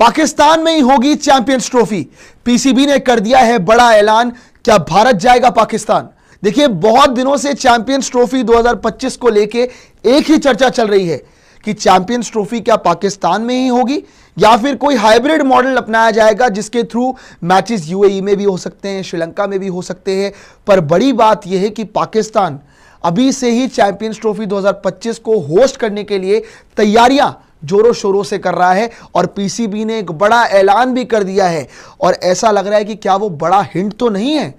पाकिस्तान में ही होगी champions trophy. PCB ने कर दिया है बड़ा ऐलान। क्या भारत जाएगा पाकिस्तान? देखिए, बहुत दिनों से चैंपियंस ट्रॉफी 2025 को लेके एक ही चर्चा चल रही है कि चैंपियंस ट्रॉफी क्या पाकिस्तान में ही होगी या फिर कोई हाइब्रिड मॉडल अपनाया जाएगा जिसके थ्रू मैचेस यूएई में भी हो सकते हैं, श्रीलंका में भी हो सकते हैं। पर बड़ी बात यह है कि पाकिस्तान अभी से ही चैंपियंस ट्रॉफी 2025 को होस्ट करने के लिए तैयारियां जोरों शोरों से कर रहा है और पीसीबी ने एक बड़ा ऐलान भी कर दिया है। और ऐसा लग रहा है कि क्या वो बड़ा हिंट तो नहीं है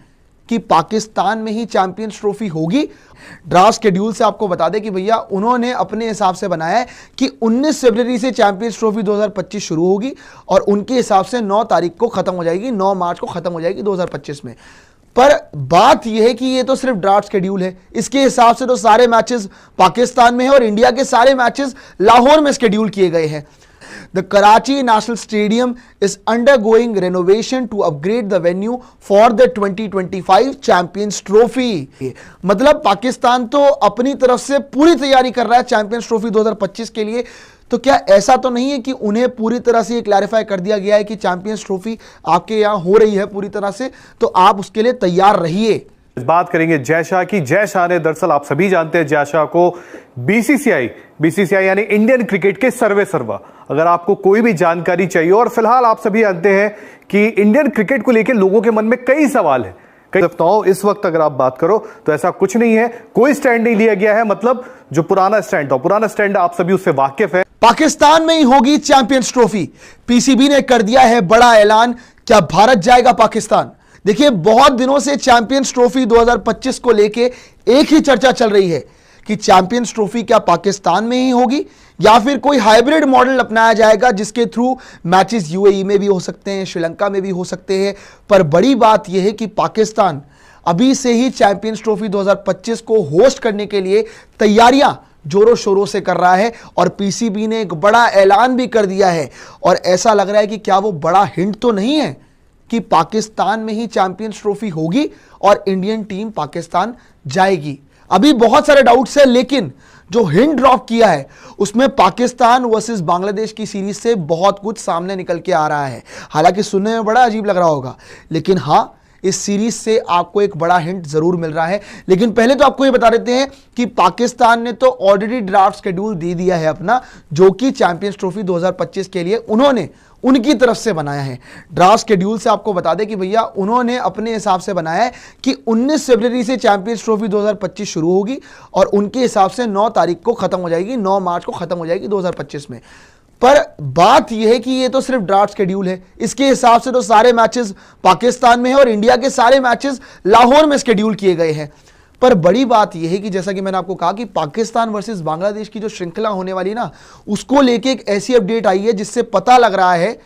कि पाकिस्तान में ही चैंपियंस ट्रॉफी होगी। ड्राफ्ट शेड्यूल से आपको बता दें कि भैया उन्होंने अपने हिसाब से बनाया है कि 19 फरवरी से चैंपियंस ट्रॉफी 2025 शुरू होगी और उनके हिसाब से 9 तारीख को खत्म हो जाएगी, 9 मार्च को खत्म हो जाएगी 2025 में। पर बात यह है कि ये तो सिर्फ ड्राफ्ट शेड्यूल है। इसके हिसाब से तो सारे मैचेस पाकिस्तान में है और इंडिया के सारे मैचेस लाहौर में शेड्यूल किए गए हैं। The Karachi National Stadium is undergoing renovation to upgrade the venue for the 2025 Champions Trophy। मतलब पाकिस्तान तो अपनी तरफ से पूरी तैयारी कर रहा है चैंपियंस ट्रॉफी 2025 के लिए। तो क्या ऐसा तो नहीं है कि उन्हें पूरी तरह से ये क्लैरिफाई कर दिया गया है कि चैंपियंस ट्रॉफी आपके यहाँ हो रही है पूरी तरह से, तो आप उसके लिए तैयार रहिए। बात करेंगे जय शाह की। जय शाह ने, दरअसल आप सभी जानते हैं जय शाह को बीसीसीआई यानी इंडियन क्रिकेट के सर्वा, अगर आपको कोई भी जानकारी चाहिए, और फिलहाल आप सभी जानते हैं कि इंडियन क्रिकेट को लेकर लोगों के मन में कई सवाल है। इस वक्त अगर आप बात करो तो ऐसा कुछ नहीं है, कोई स्टैंड नहीं लिया गया है। मतलब जो पुराना स्टैंड आप सभी उससे वाकिफ है। पाकिस्तान में ही होगी चैंपियंस ट्रॉफी। पीसीबी ने कर दिया है बड़ा ऐलान। क्या भारत जाएगा पाकिस्तान? देखिए, बहुत दिनों से चैंपियंस ट्रॉफी 2025 को लेके एक ही चर्चा चल रही है कि चैंपियंस ट्रॉफी क्या पाकिस्तान में ही होगी या फिर कोई हाइब्रिड मॉडल अपनाया जाएगा जिसके थ्रू मैचेस यूएई में भी हो सकते हैं, श्रीलंका में भी हो सकते हैं। पर बड़ी बात यह है कि पाकिस्तान अभी से ही चैंपियंस ट्रॉफी 2025 को होस्ट करने के लिए तैयारियां जोरों शोरों से कर रहा है और पीसीबी ने एक बड़ा ऐलान भी कर दिया है। और ऐसा लग रहा है कि क्या वो बड़ा हिंट तो नहीं है कि पाकिस्तान में ही चैंपियंस ट्रॉफी होगी और इंडियन टीम पाकिस्तान जाएगी। अभी बहुत सारे डाउट्स है, लेकिन जो हिंट ड्रॉप किया है उसमें पाकिस्तान वर्सेस बांग्लादेश की सीरीज से बहुत कुछ सामने निकल के आ रहा है। हालांकि सुनने में बड़ा अजीब लग रहा होगा, लेकिन हां, इस सीरीज से आपको एक बड़ा हिंट जरूर मिल रहा है। लेकिन पहले तो आपको ये बता देते हैं कि पाकिस्तान ने तो ऑलरेडी ड्राफ्ट शेड्यूल दे दिया है अपना, जो कि चैंपियंस ट्रॉफी 2025 के लिए उन्होंने उनकी तरफ से बनाया है। ड्राफ्ट शेड्यूल से आपको बता दें कि भैया उन्होंने अपने हिसाब से बनाया है कि 19 फरवरी से चैंपियंस ट्रॉफी 2025 शुरू होगी और उनके हिसाब से 9 तारीख को खत्म हो जाएगी, 9 मार्च को खत्म हो जाएगी 2025 में। पर बात यह है कि ये तो सिर्फ ड्राफ्ट शेड्यूल है। इसके हिसाब से तो सारे मैचेस पाकिस्तान में है और इंडिया के सारे मैचेस लाहौर में शेड्यूल किए गए हैं। पर बड़ी बात यह है कि जैसा कि मैंने आपको कहा कि पाकिस्तान वर्सेस बांग्लादेश की जो श्रृंखला होने वाली ना, उसको लेके एक ऐसी अपडेट आई है जिससे पता लग रहा है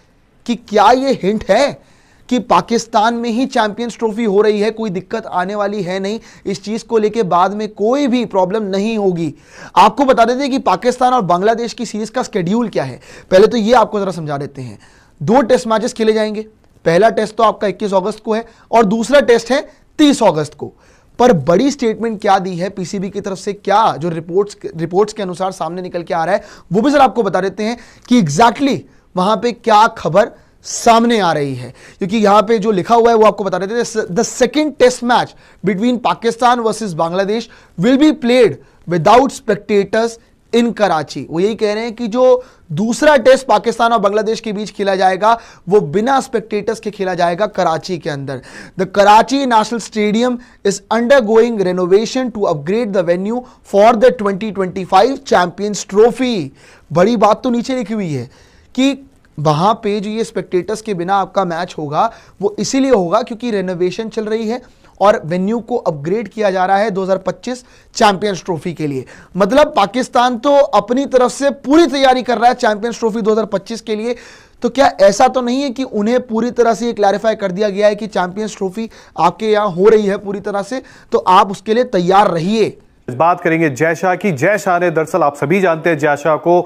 कि क्या ये हिंट है कि पाकिस्तान में ही चैंपियंस ट्रॉफी हो रही है, कोई दिक्कत आने वाली है नहीं। इस चीज को लेके बाद में कोई भी प्रॉब्लम नहीं होगी। आपको बता देते हैं कि पाकिस्तान और बांग्लादेश की सीरीज का शेड्यूल क्या है। पहले तो ये आपको जरा समझा देते हैं। 2 टेस्ट मैचेस खेले जाएंगे। पहला टेस्ट तो आपका 21 अगस्त को है और दूसरा टेस्ट है 30 अगस्त को। पर बड़ी स्टेटमेंट क्या दी है पीसीबी की तरफ से, क्या जो रिपोर्ट्स के अनुसार सामने निकल के आ रहा है, वो भी जरा आपको बता देते हैं कि एग्जैक्टली वहां पे क्या खबर सामने आ रही है। क्योंकि यहां पे जो लिखा हुआ है वो आपको बता देते हैं। The second test match between Pakistan versus Bangladesh will be played without spectators in Karachi. वो यही कह रहे हैं कि जो दूसरा टेस्ट पाकिस्तान और बांग्लादेश के बीच खेला जाएगा वो बिना स्पेक्टेटर्स के खेला जाएगा कराची के अंदर। The Karachi national stadium is undergoing renovation to upgrade the venue for the 2025 champions trophy. बड़ी बात तो नीचे लिखी हुई है कि वहां पे जो ये स्पेक्टेटर्स के बिना आपका मैच होगा वो इसीलिए होगा क्योंकि रेनोवेशन चल रही है और वेन्यू को अपग्रेड किया जा रहा है 2025 चैंपियंस ट्रॉफी के लिए। मतलब पाकिस्तान तो अपनी तरफ से पूरी तैयारी कर रहा है चैंपियंस ट्रॉफी 2025 के लिए। तो क्या ऐसा तो नहीं है कि उन्हें पूरी तरह से ये क्लैरिफाई कर दिया गया है कि चैंपियंस ट्रॉफी आपके यहाँ हो रही है पूरी तरह से, तो आप उसके लिए तैयार रहिए। बात करेंगे जय शाह की। जय शाह ने, दरअसल आप सभी जानते हैं जय शाह को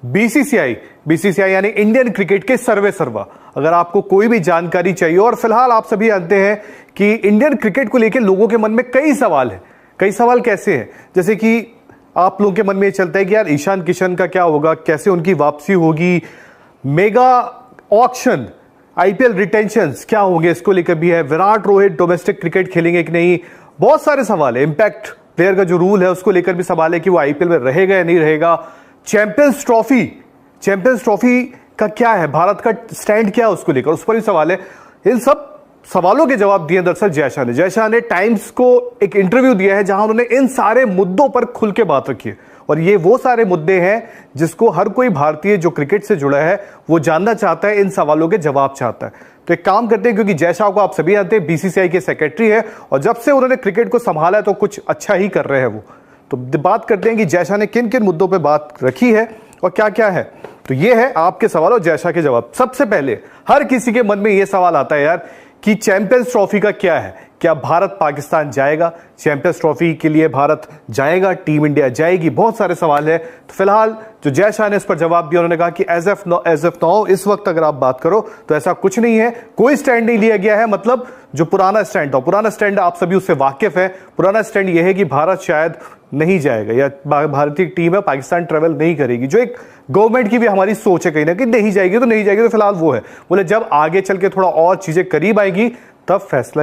बीसीसीआई यानी इंडियन क्रिकेट के सर्वा, अगर आपको कोई भी जानकारी चाहिए, और फिलहाल आप सभी जानते हैं कि इंडियन क्रिकेट को लेकर लोगों के मन में कई सवाल है। कई सवाल कैसे हैं, जैसे कि आप लोगों के मन में ये चलता है कि यार ईशान किशन का क्या होगा, कैसे उनकी वापसी होगी, मेगा ऑक्शन, आईपीएल रिटेंशंस क्या होंगे, इसको लेकर भी है। विराट रोहित डोमेस्टिक क्रिकेट खेलेंगे कि नहीं, बहुत सारे सवाल है। इंपैक्ट प्लेयर का जो रूल है उसको लेकर भी सवाल है कि वो आईपीएल में रहेगा या नहीं रहेगा। चैंपियंस ट्रॉफी का क्या है, भारत का स्टैंड क्या है उसको लेकर, उस पर भी सवाल है। इन सब सवालों के जवाब दिए दरअसल जय शाह ने टाइम्स को एक इंटरव्यू दिया है जहां उन्होंने इन सारे मुद्दों पर खुल के बात रखी है। और ये वो सारे मुद्दे हैं जिसको हर कोई भारतीय जो क्रिकेट से जुड़ा है वो जानना चाहता है, इन सवालों के जवाब चाहता है। तो एक काम करते हैं, क्योंकि जय शाह को आप सभी जानते हैं बीसीसीआई के सेक्रेटरी है और जब से उन्होंने क्रिकेट को संभाला है तो कुछ अच्छा ही कर रहे हैं वो। तो बात करते हैं कि जय शाह ने किन किन मुद्दों पर बात रखी है और क्या क्या है। तो ये है आपके सवाल और जय शाह के जवाब। सबसे पहले हर किसी के मन में यह सवाल आता है यार कि चैंपियंस ट्रॉफी का क्या है, क्या भारत पाकिस्तान जाएगा, चैंपियंस ट्रॉफी के लिए भारत जाएगा, टीम इंडिया जाएगी, बहुत सारे सवाल है। तो फिलहाल जो जय शाह ने इस पर जवाब दिया, उन्होंने कहा कि एज ऑफ नाउ इस वक्त अगर आप बात करो तो ऐसा कुछ नहीं है, कोई स्टैंड नहीं लिया गया है। मतलब जो पुराना स्टैंड था, पुराना स्टैंड आप सभी उससे वाकिफ है। पुराना स्टैंड यह है कि भारत शायद नहीं जाएगा या भारतीय टीम है पाकिस्तान ट्रेवल नहीं करेगी, जो एक गवर्नमेंट की भी हमारी सोच है कहीं ना कहीं, नहीं जाएगी तो नहीं जाएगी। तो फिलहाल वो है, बोले जब आगे चल के थोड़ा और चीजें करीब आएगी तब फैसला